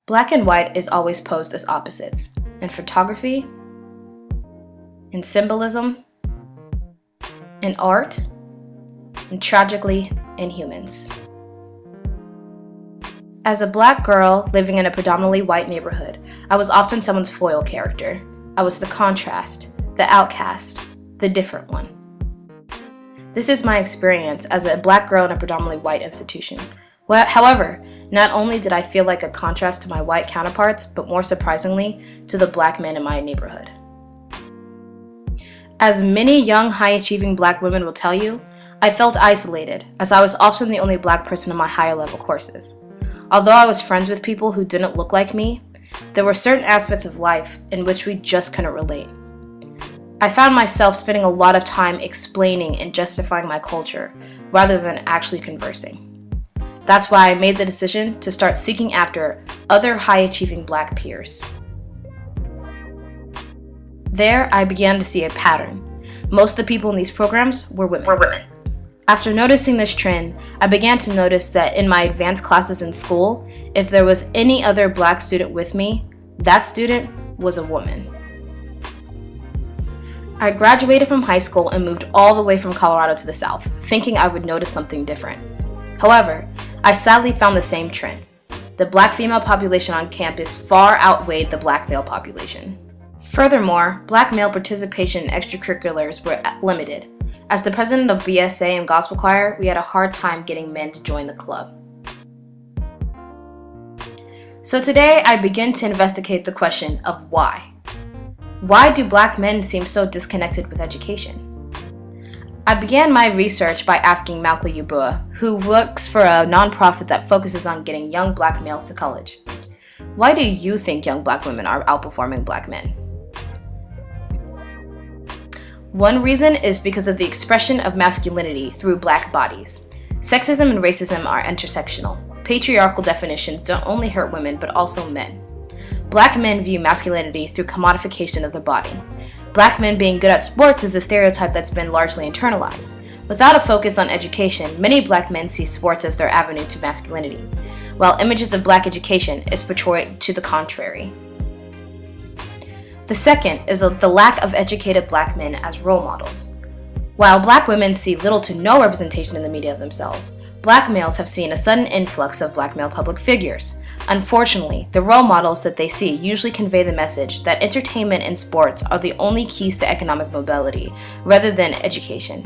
Black and white is always posed as opposites in photography, in symbolism, in art, and tragically, in humans. As a Black girl living in a predominantly white neighborhood, I was often someone's foil character. I was the contrast, the outcast, the different one. This is my experience as a Black girl in a predominantly white institution. However, not only did I feel like a contrast to my white counterparts, but more surprisingly, to the Black men in my neighborhood. As many young, high-achieving Black women will tell you, I felt isolated, as I was often the only Black person in my higher-level courses. Although I was friends with people who didn't look like me, there were certain aspects of life in which we just couldn't relate. I found myself spending a lot of time explaining and justifying my culture, rather than actually conversing. That's why I made the decision to start seeking after other high-achieving Black peers. There, I began to see a pattern. Most of the people in these programs were women. After noticing this trend, I began to notice that in my advanced classes in school, if there was any other Black student with me, that student was a woman. I graduated from high school and moved all the way from Colorado to the South, thinking I would notice something different. However, I sadly found the same trend. The Black female population on campus far outweighed the Black male population. Furthermore, Black male participation in extracurriculars were limited. As the president of BSA and gospel choir, we had a hard time getting men to join the club. So today, I begin to investigate the question of why. Why do Black men seem so disconnected with education? I began my research by asking Malcolm Yubua, who works for a nonprofit that focuses on getting young Black males to college. Why do you think young Black women are outperforming Black men? One reason is because of the expression of masculinity through Black bodies. Sexism and racism are intersectional. Patriarchal definitions don't only hurt women, but also men. Black men view masculinity through commodification of the body. Black men being good at sports is a stereotype that's been largely internalized. Without a focus on education, many Black men see sports as their avenue to masculinity, while images of Black education is portrayed to the contrary. The second is the lack of educated Black men as role models. While Black women see little to no representation in the media of themselves, Black males have seen a sudden influx of Black male public figures. Unfortunately, the role models that they see usually convey the message that entertainment and sports are the only keys to economic mobility, rather than education.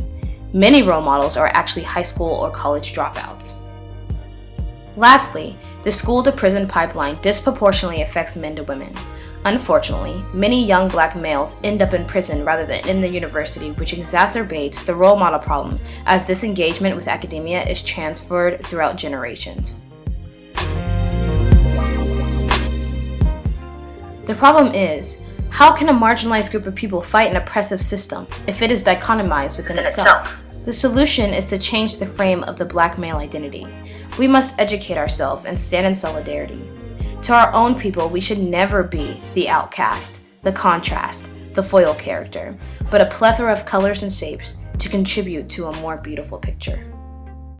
Many role models are actually high school or college dropouts. Lastly, the school-to-prison pipeline disproportionately affects men to women. Unfortunately, many young Black males end up in prison rather than in the university, which exacerbates the role model problem as disengagement with academia is transferred throughout generations. The problem is, how can a marginalized group of people fight an oppressive system if it is dichotomized within itself? The solution is to change the frame of the Black male identity. We must educate ourselves and stand in solidarity. To our own people, we should never be the outcast, the contrast, the foil character, but a plethora of colors and shapes to contribute to a more beautiful picture.